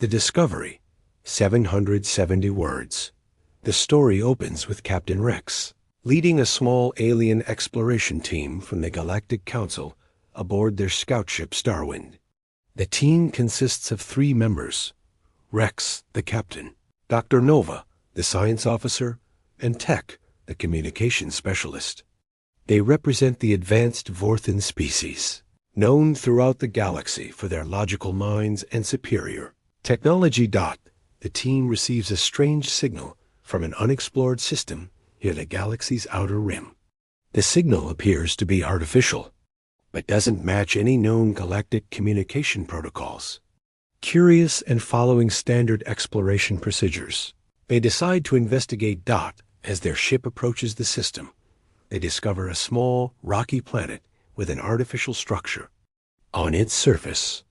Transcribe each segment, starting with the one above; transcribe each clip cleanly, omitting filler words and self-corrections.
The Discovery, 770 words. The story opens with Captain Rex leading a small alien exploration team from the Galactic Council aboard their scout ship Starwind. The team consists of 3 members: Rex, the captain; Dr. Nova, the science officer; and Tech, the communications specialist. They represent the advanced Vorthan species, known throughout the galaxy for their logical minds and superior technology. The team receives a strange signal from an unexplored system near the galaxy's outer rim. The signal appears to be artificial, but doesn't match any known galactic communication protocols. Curious and following standard exploration procedures, they decide to investigate. As their ship approaches the system, they discover a small, rocky planet with an artificial structure. On its surface,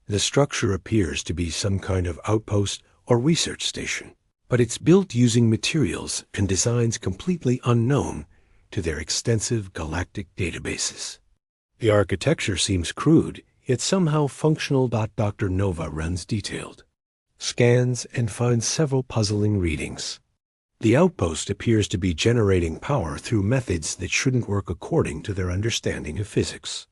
the structure appears to be some kind of outpost or research station, but it's built using materials and designs completely unknown to their extensive galactic databases. The architecture seems crude, yet somehow functional. Dr. Nova runs detailed scans and finds several puzzling readings. The outpost appears to be generating power through methods that shouldn't work according to their understanding of physics.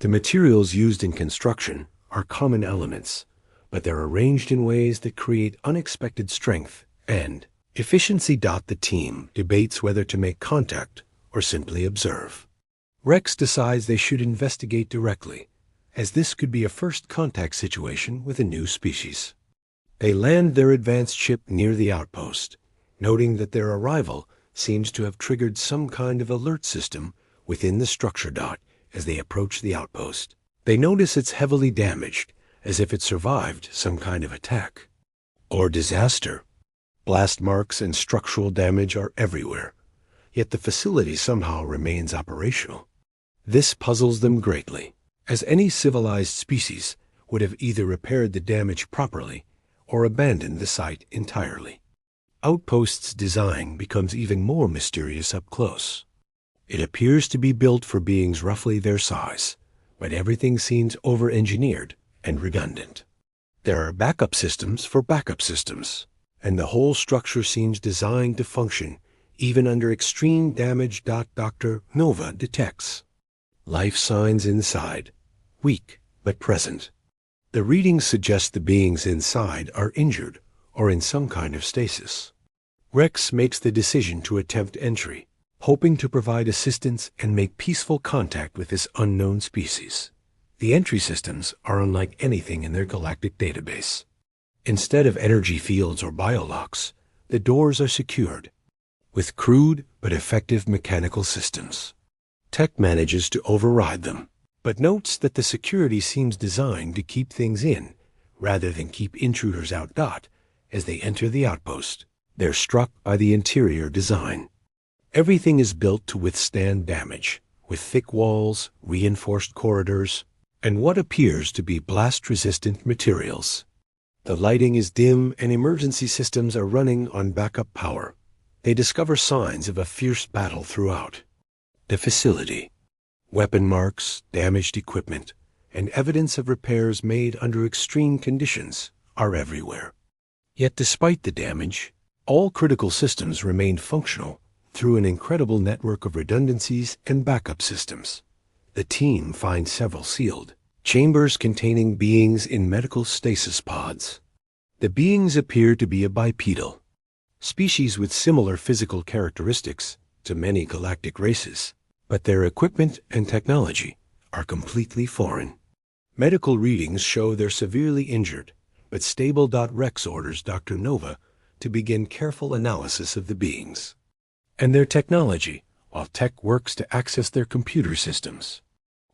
The materials used in construction are common elements, but they're arranged in ways that create unexpected strength and efficiency. The team debates whether to make contact or simply observe. Rex decides they should investigate directly, as this could be a first contact situation with a new species. They land their advanced ship near the outpost, noting that their arrival seems to have triggered some kind of alert system within the structure. As they approach the outpost, they notice it's heavily damaged, as if it survived some kind of attack or disaster. Blast marks and structural damage are everywhere, yet the facility somehow remains operational. This puzzles them greatly, as any civilized species would have either repaired the damage properly or abandoned the site entirely. Outpost's design becomes even more mysterious up close. It appears to be built for beings roughly their size, but everything seems over-engineered and redundant. There are backup systems for backup systems, and the whole structure seems designed to function even under extreme damage. Dr. Nova detects life signs inside, weak but present. The readings suggest the beings inside are injured or in some kind of stasis. Rex makes the decision to attempt entry, hoping to provide assistance and make peaceful contact with this unknown species. The entry systems are unlike anything in their galactic database. Instead of energy fields or biolocks, the doors are secured with crude but effective mechanical systems. Tech manages to override them, but notes that the security seems designed to keep things in rather than keep intruders out. As they enter the outpost, they're struck by the interior design. Everything is built to withstand damage, with thick walls, reinforced corridors, and what appears to be blast-resistant materials. The lighting is dim and emergency systems are running on backup power. They discover signs of a fierce battle throughout the facility. Weapon marks, damaged equipment, and evidence of repairs made under extreme conditions are everywhere. Yet despite the damage, all critical systems remain functional through an incredible network of redundancies and backup systems. The team finds several sealed chambers containing beings in medical stasis pods. The beings appear to be a bipedal species with similar physical characteristics to many galactic races, but their equipment and technology are completely foreign. Medical readings show they're severely injured, but stable. Rex orders Dr. Nova to begin careful analysis of the beings and their technology, while Tech works to access their computer systems.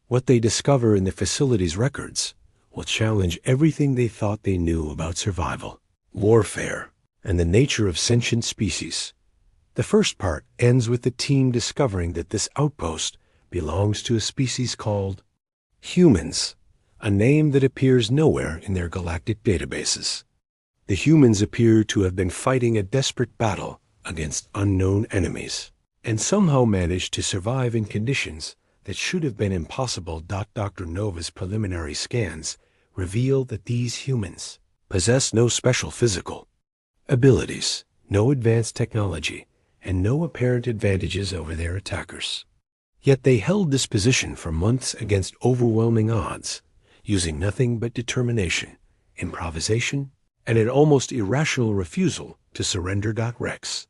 What they discover in the facility's records will challenge everything they thought they knew about survival, warfare, and the nature of sentient species. The first part ends with the team discovering that this outpost belongs to a species called humans, a name that appears nowhere in their galactic databases. The humans appear to have been fighting a desperate battle against unknown enemies, and somehow managed to survive in conditions that should have been impossible. Dr. Nova's preliminary scans reveal that these humans possess no special physical abilities, no advanced technology, and no apparent advantages over their attackers. Yet they held this position for months against overwhelming odds, using nothing but determination, improvisation, and an almost irrational refusal to surrender. Rex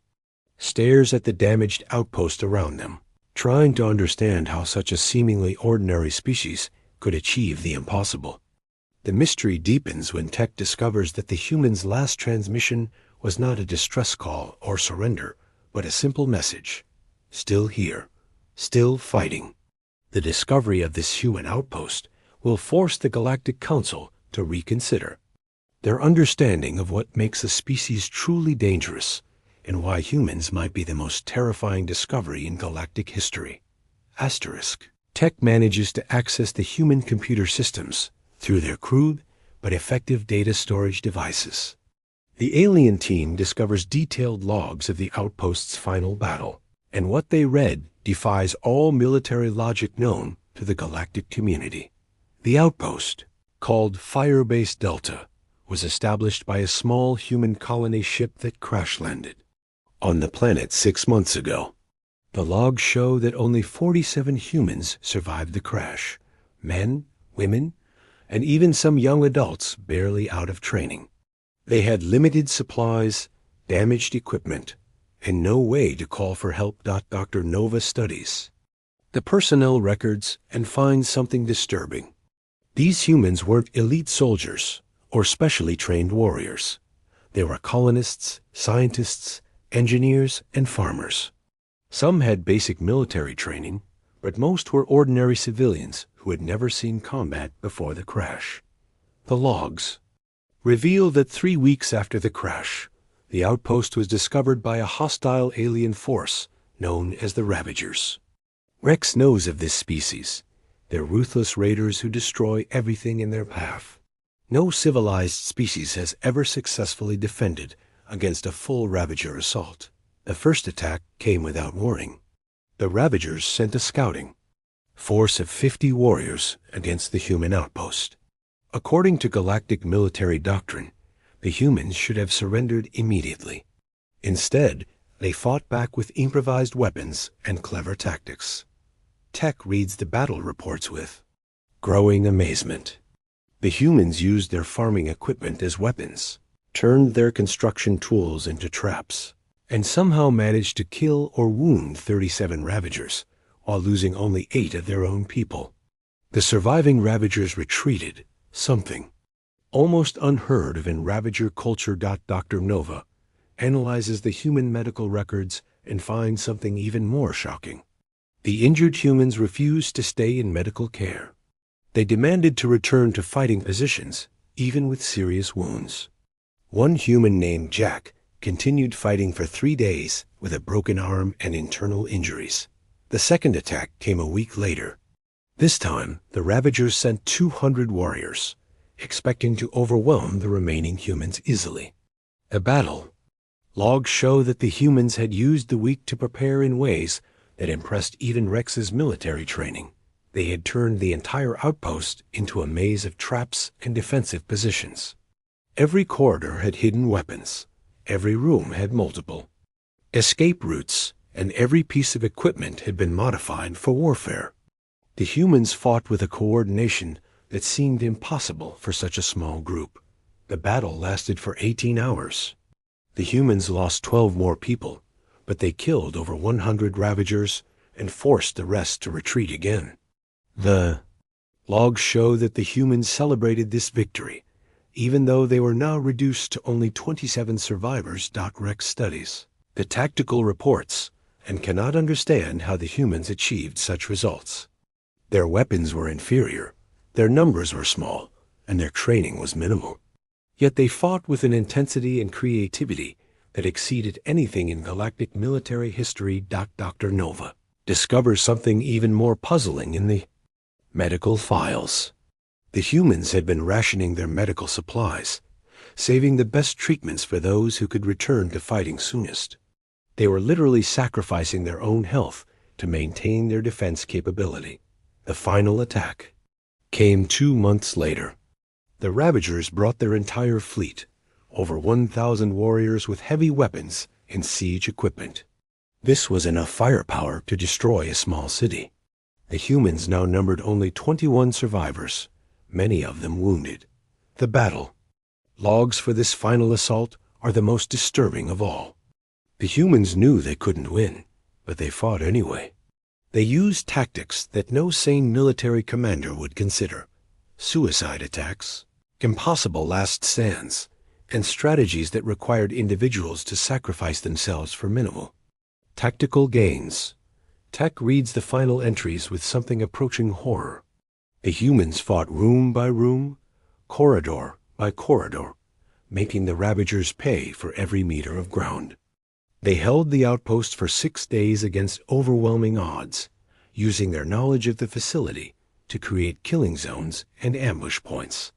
stares at the damaged outpost around them, trying to understand how such a seemingly ordinary species could achieve the impossible. The mystery deepens when Tech discovers that the humans' last transmission was not a distress call or surrender, but a simple message: still here, still fighting. The discovery of this human outpost will force the Galactic Council to reconsider their understanding of what makes a species truly dangerous and why humans might be the most terrifying discovery in galactic history. Asterisk. Tech manages to access the human computer systems through their crude but effective data storage devices. The alien team discovers detailed logs of the outpost's final battle, and what they read defies all military logic known to the galactic community. The outpost, called Firebase Delta, was established by a small human colony ship that crash-landed on the planet 6 months ago. The logs show that only 47 humans survived the crash, men, women, and even some young adults barely out of training. They had limited supplies, damaged equipment, and no way to call for help. Dr. Nova studies the personnel records and finds something disturbing. These humans weren't elite soldiers or specially trained warriors. They were colonists, scientists, engineers, and farmers. Some had basic military training, but most were ordinary civilians who had never seen combat before the crash. The logs reveal that 3 weeks after the crash, the outpost was discovered by a hostile alien force known as the Ravagers. Rex knows of this species. They're ruthless raiders who destroy everything in their path. No civilized species has ever successfully defended against a full Ravager assault. The first attack came without warning. The Ravagers sent a scouting force of 50 warriors against the human outpost. According to galactic military doctrine, the humans should have surrendered immediately. Instead, they fought back with improvised weapons and clever tactics. Tech reads the battle reports with growing amazement. The humans used their farming equipment as weapons, turned their construction tools into traps, and somehow managed to kill or wound 37 Ravagers, while losing only 8 of their own people. The surviving Ravagers retreated, something almost unheard of in Ravager culture. Dr. Nova analyzes the human medical records and finds something even more shocking. The injured humans refused to stay in medical care. They demanded to return to fighting positions, even with serious wounds. One human named Jack continued fighting for 3 days with a broken arm and internal injuries. The second attack came a week later. This time, the Ravagers sent 200 warriors, expecting to overwhelm the remaining humans easily. A battle. Logs show that the humans had used the week to prepare in ways that impressed even Rex's military training. They had turned the entire outpost into a maze of traps and defensive positions. Every corridor had hidden weapons. Every room had multiple escape routes, and every piece of equipment had been modified for warfare. The humans fought with a coordination that seemed impossible for such a small group. The battle lasted for 18 hours. The humans lost 12 more people, but they killed over 100 Ravagers and forced the rest to retreat again. The logs show that the humans celebrated this victory, even though they were now reduced to only 27 survivors. Rex studies the tactical reports and cannot understand how the humans achieved such results. Their weapons were inferior, their numbers were small, and their training was minimal. Yet they fought with an intensity and creativity that exceeded anything in galactic military history. Dr. Nova discovers something even more puzzling in the medical files. The humans had been rationing their medical supplies, saving the best treatments for those who could return to fighting soonest. They were literally sacrificing their own health to maintain their defense capability. The final attack came 2 months later. The Ravagers brought their entire fleet, over 1,000 warriors with heavy weapons and siege equipment. This was enough firepower to destroy a small city. The humans now numbered only 21 survivors, many of them wounded. The battle. Logs for this final assault are the most disturbing of all. The humans knew they couldn't win, but they fought anyway. They used tactics that no sane military commander would consider: suicide attacks, impossible last stands, and strategies that required individuals to sacrifice themselves for minimal tactical gains. Tech reads the final entries with something approaching horror. The humans fought room by room, corridor by corridor, making the Ravagers pay for every meter of ground. They held the outpost for 6 days against overwhelming odds, using their knowledge of the facility to create killing zones and ambush points.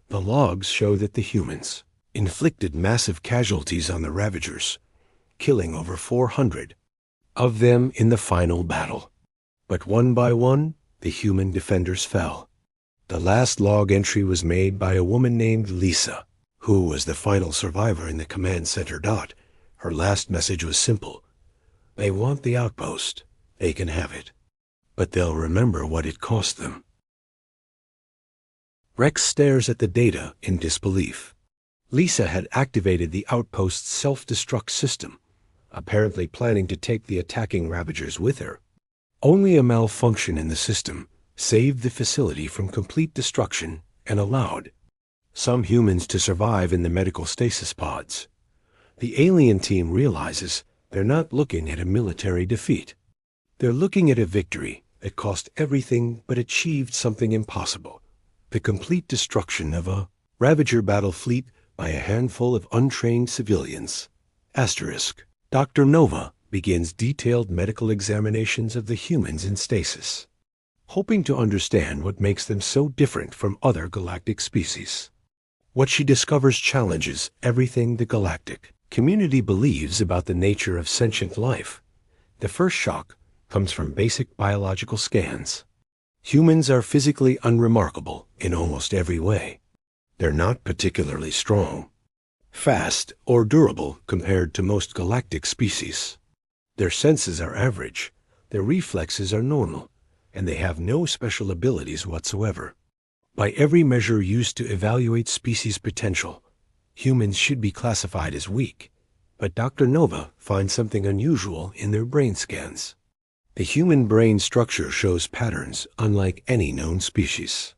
The logs show that the humans inflicted massive casualties on the Ravagers, killing over 400 of them in the final battle. But one by one, the human defenders fell. The last log entry was made by a woman named Lisa, who was the final survivor in the command center. Her last message was simple: they want the outpost, they can have it, but they'll remember what it cost them. Rex stares at the data in disbelief. Lisa had activated the outpost's self-destruct system, apparently planning to take the attacking Ravagers with her. Only a malfunction in the system saved the facility from complete destruction and allowed some humans to survive in the medical stasis pods. The alien team realizes they're not looking at a military defeat. They're looking at a victory that cost everything but achieved something impossible: the complete destruction of a Ravager battle fleet by a handful of untrained civilians. Asterisk. Dr. Nova begins detailed medical examinations of the humans in stasis, hoping to understand what makes them so different from other galactic species. What she discovers challenges everything the galactic community believes about the nature of sentient life. The first shock comes from basic biological scans. Humans are physically unremarkable in almost every way. They're not particularly strong, fast, or durable compared to most galactic species. Their senses are average, their reflexes are normal, and they have no special abilities whatsoever. By every measure used to evaluate species potential, humans should be classified as weak, but Dr. Nova finds something unusual in their brain scans. The human brain structure shows patterns unlike any known species.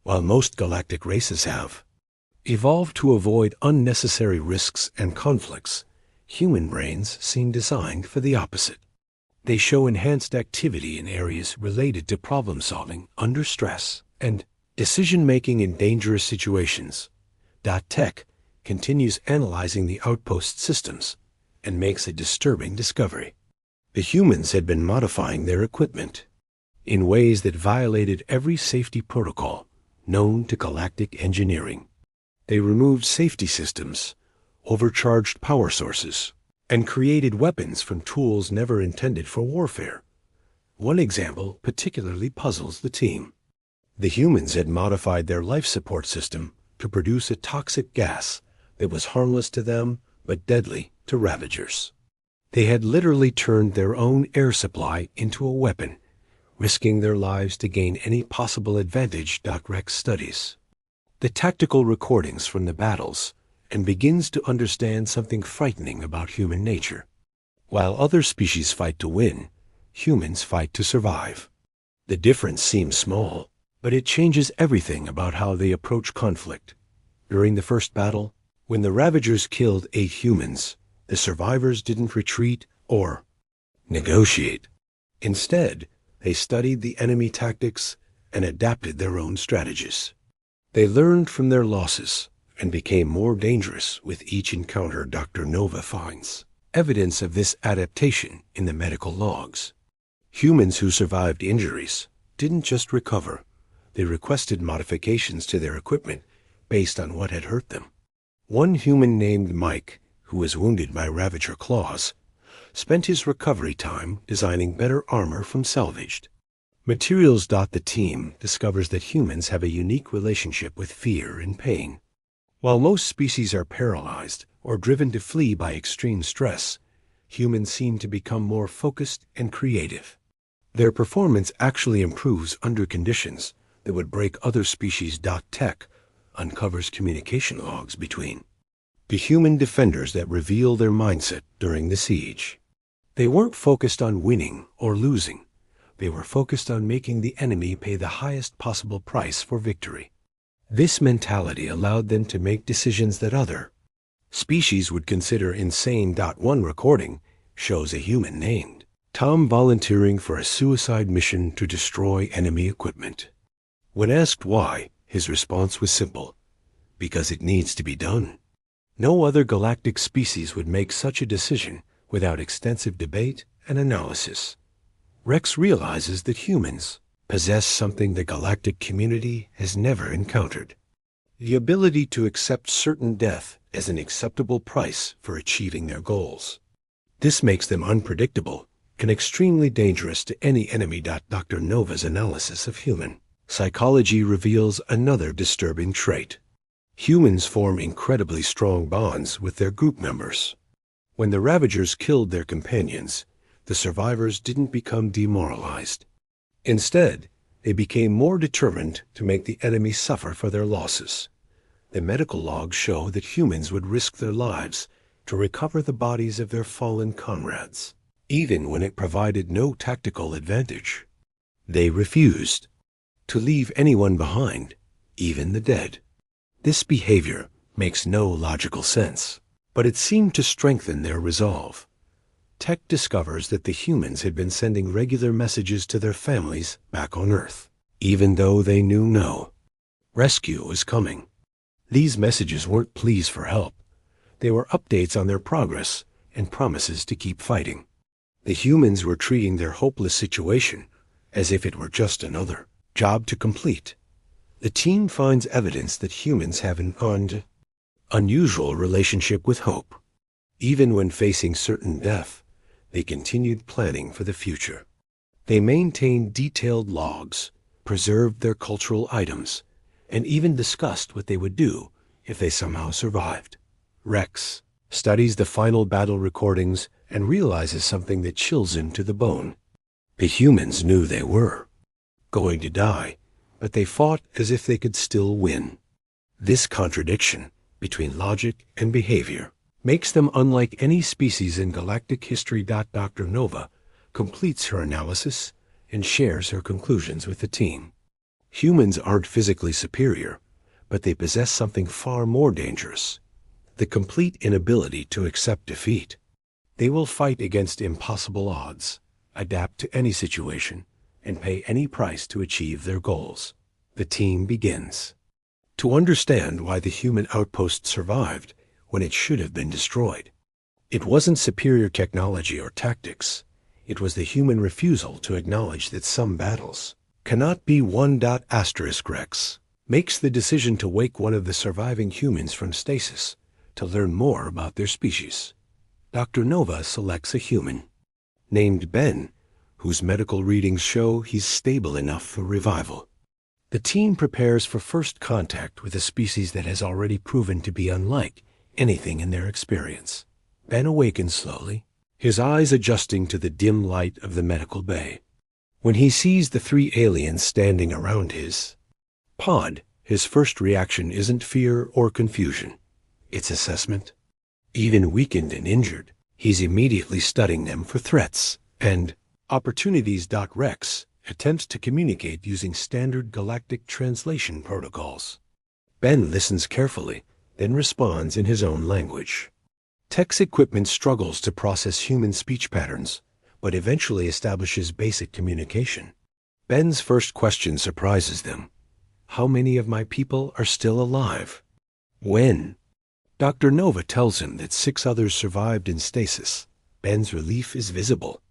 While most galactic races have evolved to avoid unnecessary risks and conflicts, human brains seem designed for the opposite. They show enhanced activity in areas related to problem-solving under stress and decision-making in dangerous situations. Tech continues analyzing the outpost systems and makes a disturbing discovery. The humans had been modifying their equipment in ways that violated every safety protocol known to galactic engineering. They removed safety systems, overcharged power sources, and created weapons from tools never intended for warfare. One example particularly puzzles the team. The humans had modified their life support system to produce a toxic gas that was harmless to them but deadly to Ravagers. They had literally turned their own air supply into a weapon, risking their lives to gain any possible advantage. Rex studies the tactical recordings from the battles and begins to understand something frightening about human nature. While other species fight to win, humans fight to survive. The difference seems small, but it changes everything about how they approach conflict. During the first battle, when the Ravagers killed 8 humans, the survivors didn't retreat or negotiate. Instead, they studied the enemy tactics and adapted their own strategies. They learned from their losses and became more dangerous with each encounter. Dr. Nova finds evidence of this adaptation in the medical logs. Humans who survived injuries didn't just recover, they requested modifications to their equipment based on what had hurt them. One human named Mike, who was wounded by Ravager claws, spent his recovery time designing better armor from salvaged Materials. The team discovers that humans have a unique relationship with fear and pain. While most species are paralyzed or driven to flee by extreme stress, humans seem to become more focused and creative. Their performance actually improves under conditions that would break other species. Tech uncovers communication logs between the human defenders that reveal their mindset during the siege. They weren't focused on winning or losing. They were focused on making the enemy pay the highest possible price for victory. This mentality allowed them to make decisions that other species would consider insane. One recording shows a human named Tom volunteering for a suicide mission to destroy enemy equipment. When asked why, his response was simple: because it needs to be done. No other galactic species would make such a decision without extensive debate and analysis. Rex realizes that humans possess something the galactic community has never encountered: the ability to accept certain death as an acceptable price for achieving their goals. This makes them unpredictable and extremely dangerous to any enemy. Dr. Nova's analysis of human psychology reveals another disturbing trait. Humans form incredibly strong bonds with their group members. When the Ravagers killed their companions, the survivors didn't become demoralized. Instead, they became more determined to make the enemy suffer for their losses. The medical logs show that humans would risk their lives to recover the bodies of their fallen comrades, even when it provided no tactical advantage. They refused to leave anyone behind, even the dead. This behavior makes no logical sense, but it seemed to strengthen their resolve. Tech discovers that the humans had been sending regular messages to their families back on Earth, even though they knew no rescue was coming. These messages weren't pleas for help. They were updates on their progress and promises to keep fighting. The humans were treating their hopeless situation as if it were just another job to complete. The team finds evidence that humans have an unusual relationship with hope. Even when facing certain death, they continued planning for the future. They maintained detailed logs, preserved their cultural items, and even discussed what they would do if they somehow survived. Rex studies the final battle recordings and realizes something that chills him to the bone. The humans knew they were going to die, but they fought as if they could still win. This contradiction between logic and behavior makes them unlike any species in galactic history. Dr. Nova completes her analysis and shares her conclusions with the team. Humans aren't physically superior, but they possess something far more dangerous: the complete inability to accept defeat. They will fight against impossible odds, adapt to any situation, and pay any price to achieve their goals. The team begins to understand why the human outpost survived when it should have been destroyed. It wasn't superior technology or tactics. It was the human refusal to acknowledge that some battles cannot be won. Rex makes the decision to wake one of the surviving humans from stasis to learn more about their species. Dr. Nova selects a human named Ben, whose medical readings show he's stable enough for revival. The team prepares for first contact with a species that has already proven to be unlike anything in their experience. Ben awakens slowly, his eyes adjusting to the dim light of the medical bay. When he sees the three aliens standing around his pod, his first reaction isn't fear or confusion. It's assessment. Even weakened and injured, he's immediately studying them for threats and opportunities. Rex attempts to communicate using standard galactic translation protocols. Ben listens carefully, then responds in his own language. Tech's equipment struggles to process human speech patterns, but eventually establishes basic communication. Ben's first question surprises them: how many of my people are still alive? When Dr. Nova tells him that 6 others survived in stasis, Ben's relief is visible.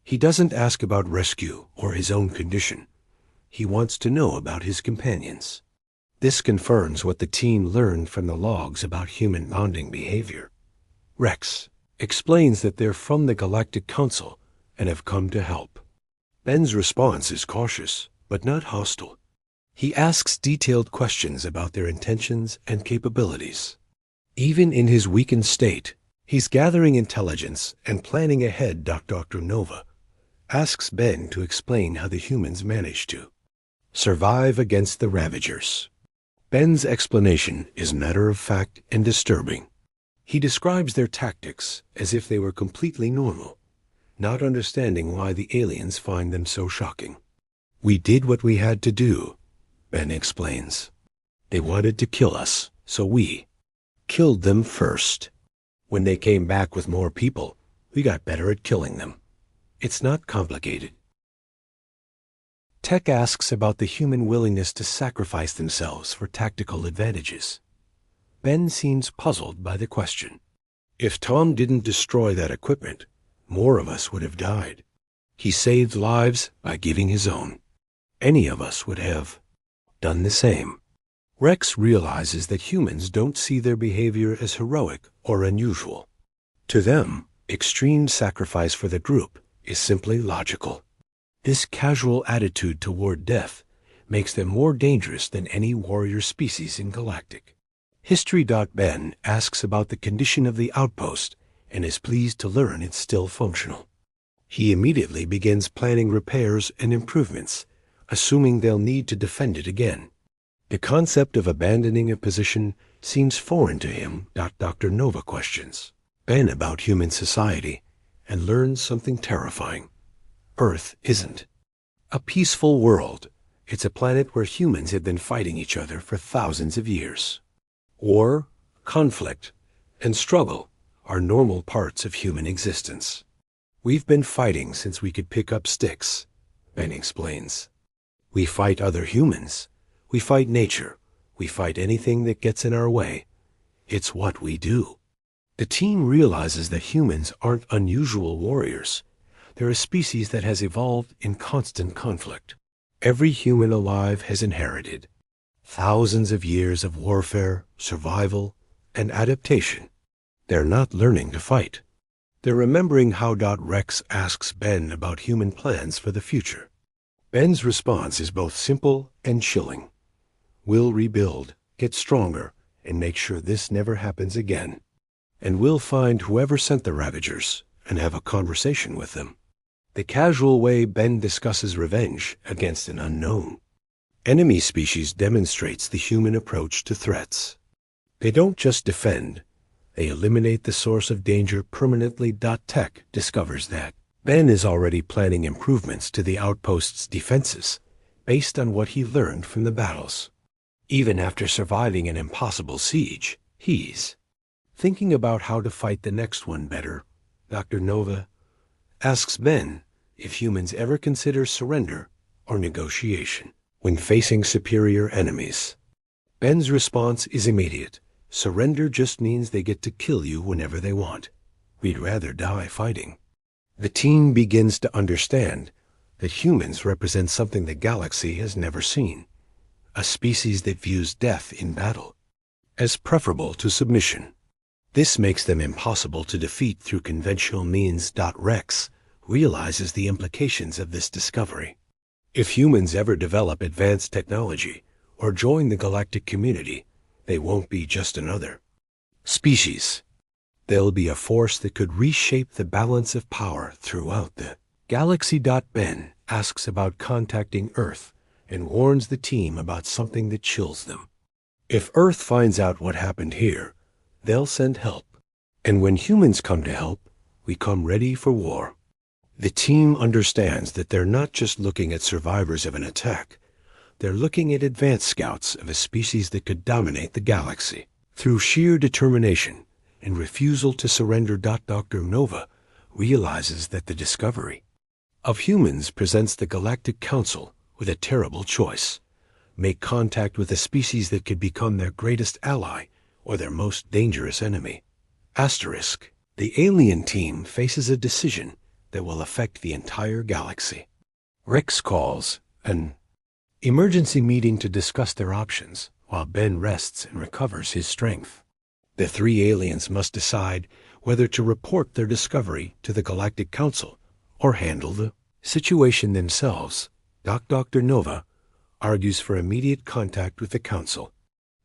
He doesn't ask about rescue or his own condition. He wants to know about his companions. This confirms what the team learned from the logs about human bonding behavior. Rex explains that they're from the Galactic Council and have come to help. Ben's response is cautious, but not hostile. He asks detailed questions about their intentions and capabilities. Even in his weakened state, he's gathering intelligence and planning ahead. Dr. Nova asks Ben to explain how the humans managed to survive against the Ravagers. Ben's explanation is matter-of-fact and disturbing. He describes their tactics as if they were completely normal, not understanding why the aliens find them so shocking. "We did what we had to do," Ben explains. "They wanted to kill us, so we killed them first. When they came back with more people, we got better at killing them. It's not complicated." Tech asks about the human willingness to sacrifice themselves for tactical advantages. Ben seems puzzled by the question. "If Tom didn't destroy that equipment, more of us would have died. He saved lives by giving his own. Any of us would have done the same." Rex realizes that humans don't see their behavior as heroic or unusual. To them, extreme sacrifice for the group is simply logical. This casual attitude toward death makes them more dangerous than any warrior species in Galactic. History. Ben asks about the condition of the outpost and is pleased to learn it's still functional. He immediately begins planning repairs and improvements, assuming they'll need to defend it again. The concept of abandoning a position seems foreign to him. Dr. Nova questions Ben about human society and learns something terrifying. Earth isn't a peaceful world. It's a planet where humans have been fighting each other for thousands of years. War, conflict, and struggle are normal parts of human existence. "We've been fighting since we could pick up sticks," Ben explains. "We fight other humans. We fight nature. We fight anything that gets in our way. It's what we do." The team realizes that humans aren't unusual warriors. They're a species that has evolved in constant conflict. Every human alive has inherited thousands of years of warfare, survival, and adaptation. They're not learning to fight. They're remembering how. Rex asks Ben about human plans for the future. Ben's response is both simple and chilling. "We'll rebuild, get stronger, and make sure this never happens again. And we'll find whoever sent the Ravagers and have a conversation with them." The casual way Ben discusses revenge against an unknown enemy species demonstrates the human approach to threats. They don't just defend, they eliminate the source of danger permanently. Tech discovers that Ben is already planning improvements to the outpost's defenses based on what he learned from the battles. Even after surviving an impossible siege, he's thinking about how to fight the next one better. Dr. Nova asks Ben if humans ever consider surrender or negotiation when facing superior enemies. Ben's response is immediate. "Surrender just means they get to kill you whenever they want. We'd rather die fighting." The team begins to understand that humans represent something the galaxy has never seen, a species that views death in battle as preferable to submission. This makes them impossible to defeat through conventional means. Rex realizes the implications of this discovery. If humans ever develop advanced technology or join the galactic community, they won't be just another species. They'll be a force that could reshape the balance of power throughout the galaxy. Ben asks about contacting Earth and warns the team about something that chills them. If Earth finds out what happened here, they'll send help. And when humans come to help, we come ready for war. The team understands that they're not just looking at survivors of an attack. They're looking at advanced scouts of a species that could dominate the galaxy. Through sheer determination and refusal to surrender. Dr. Nova realizes that the discovery of humans presents the Galactic Council with a terrible choice. Make contact with a species that could become their greatest ally or their most dangerous enemy. Asterisk. The alien team faces a decision that will affect the entire galaxy. Rex calls an emergency meeting to discuss their options while Ben rests and recovers his strength. The three aliens must decide whether to report their discovery to the Galactic Council or handle the Situation themselves, Dr. Nova argues for immediate contact with the Council.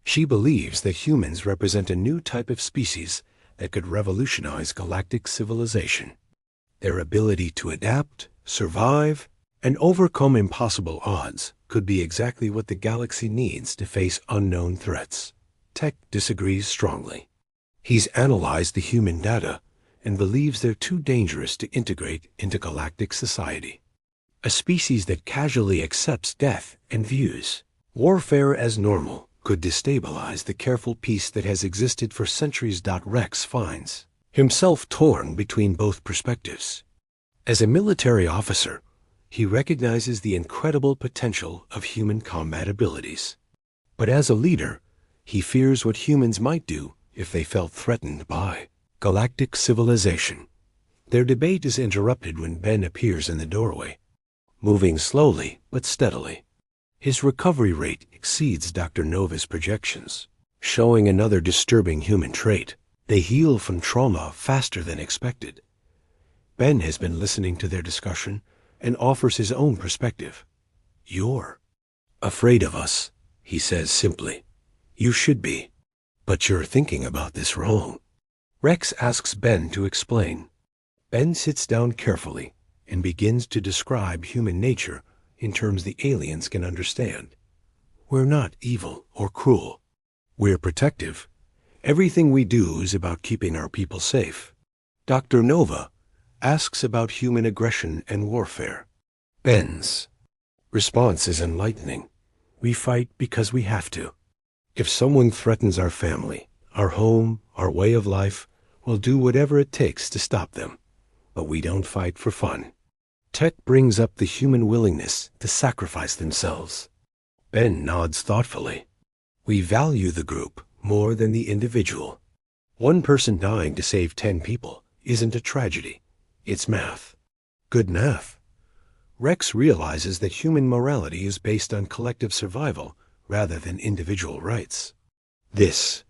She believes that humans represent a new type of species that could revolutionize galactic civilization. Their ability to adapt, survive, and overcome impossible odds could be exactly what the galaxy needs to face unknown threats. Tech disagrees strongly. He's analyzed the human data and believes they're too dangerous to integrate into galactic society. A species that casually accepts death and views warfare as normal could destabilize the careful peace that has existed for centuries. Rex finds himself torn between both perspectives. As a military officer, he recognizes the incredible potential of human combat abilities. But as a leader, he fears what humans might do if they felt threatened by galactic civilization. Their debate is interrupted when Ben appears in the doorway, moving slowly but steadily. His recovery rate exceeds Dr. Nova's projections, showing another disturbing human trait. They heal from trauma faster than expected. Ben has been listening to their discussion and offers his own perspective. "You're afraid of us," he says simply. "You should be. But you're thinking about this wrong." Rex asks Ben to explain. Ben sits down carefully and begins to describe human nature in terms the aliens can understand. "We're not evil or cruel. We're protective. Everything we do is about keeping our people safe." Dr. Nova asks about human aggression and warfare. Ben's response is enlightening. "We fight because we have to. If someone threatens our family, our home, our way of life, we'll do whatever it takes to stop them. But we don't fight for fun." Tech brings up the human willingness to sacrifice themselves. Ben nods thoughtfully. "We value the group more than the individual. One person dying to save 10 people isn't a tragedy. It's math. Good math." Rex realizes that human morality is based on collective survival rather than individual rights. This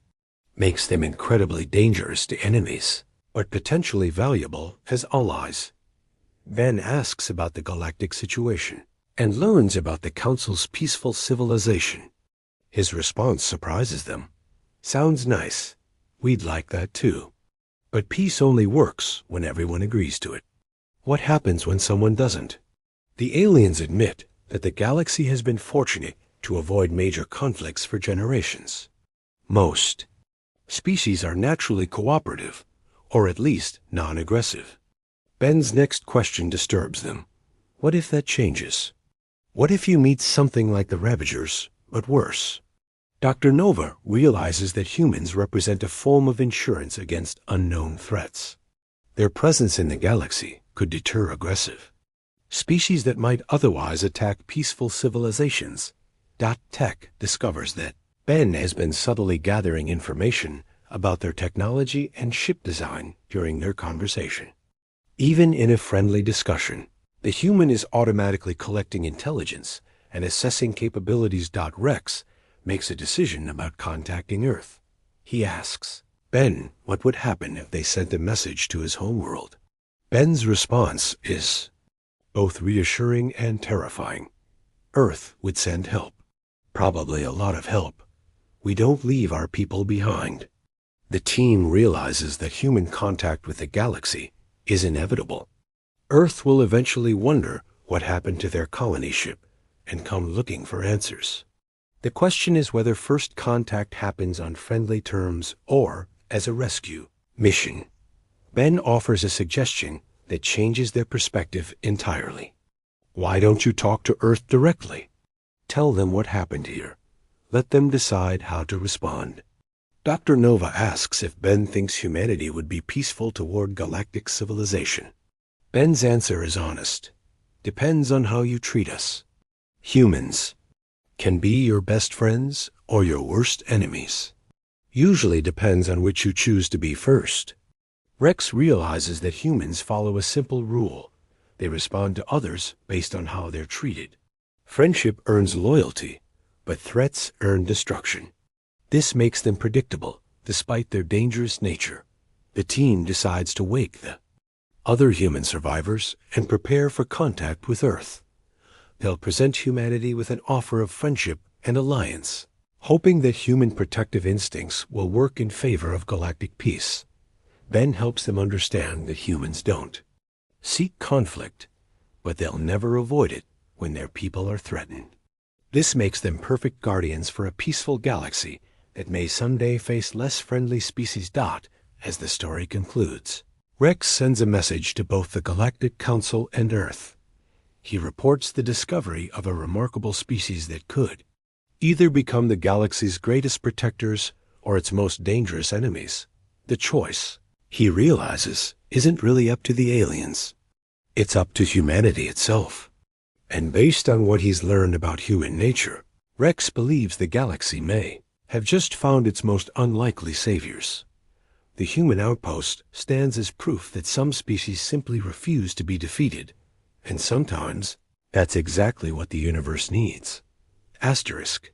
makes them incredibly dangerous to enemies, but potentially valuable as allies. Ben asks about the galactic situation and learns about the Council's peaceful civilization. His response surprises them. "Sounds nice. We'd like that too. But peace only works when everyone agrees to it." What happens when someone doesn't? The aliens admit that the galaxy has been fortunate to avoid major conflicts for generations. Most species are naturally cooperative, or at least non-aggressive. Ben's next question disturbs them. What if that changes? What if you meet something like the Ravagers, but worse? Dr. Nova realizes that humans represent a form of insurance against unknown threats. Their presence in the galaxy could deter aggressive species that might otherwise attack peaceful civilizations. Tech discovers that Ben has been subtly gathering information about their technology and ship design during their conversation. Even in a friendly discussion, the human is automatically collecting intelligence and assessing capabilities. Rex makes a decision about contacting Earth. He asks Ben what would happen if they sent a message to his homeworld. Ben's response is both reassuring and terrifying. Earth would send help. Probably a lot of help. We don't leave our people behind. The team realizes that human contact with the galaxy is inevitable. Earth will eventually wonder what happened to their colony ship and come looking for answers. The question is whether first contact happens on friendly terms or as a rescue mission. Ben offers a suggestion that changes their perspective entirely. "Why don't you talk to Earth directly? Tell them what happened here. Let them decide how to respond." Dr. Nova asks if Ben thinks humanity would be peaceful toward galactic civilization. Ben's answer is honest. "Depends on how you treat us. Humans can be your best friends or your worst enemies. Usually depends on which you choose to be first." Rex realizes that humans follow a simple rule. They respond to others based on how they're treated. Friendship earns loyalty, but threats earn destruction. This makes them predictable, despite their dangerous nature. The team decides to wake the other human survivors and prepare for contact with Earth. They'll present humanity with an offer of friendship and alliance, hoping that human protective instincts will work in favor of galactic peace. Ben helps them understand that humans don't seek conflict, but they'll never avoid it when their people are threatened. This makes them perfect guardians for a peaceful galaxy that may someday face less friendly species. As the story concludes, Rex sends a message to both the Galactic Council and Earth. He reports the discovery of a remarkable species that could either become the galaxy's greatest protectors or its most dangerous enemies. The choice, he realizes, isn't really up to the aliens. It's up to humanity itself. And based on what he's learned about human nature, Rex believes the galaxy may have just found its most unlikely saviors. The human outpost stands as proof that some species simply refuse to be defeated, and sometimes that's exactly what the universe needs. Asterisk.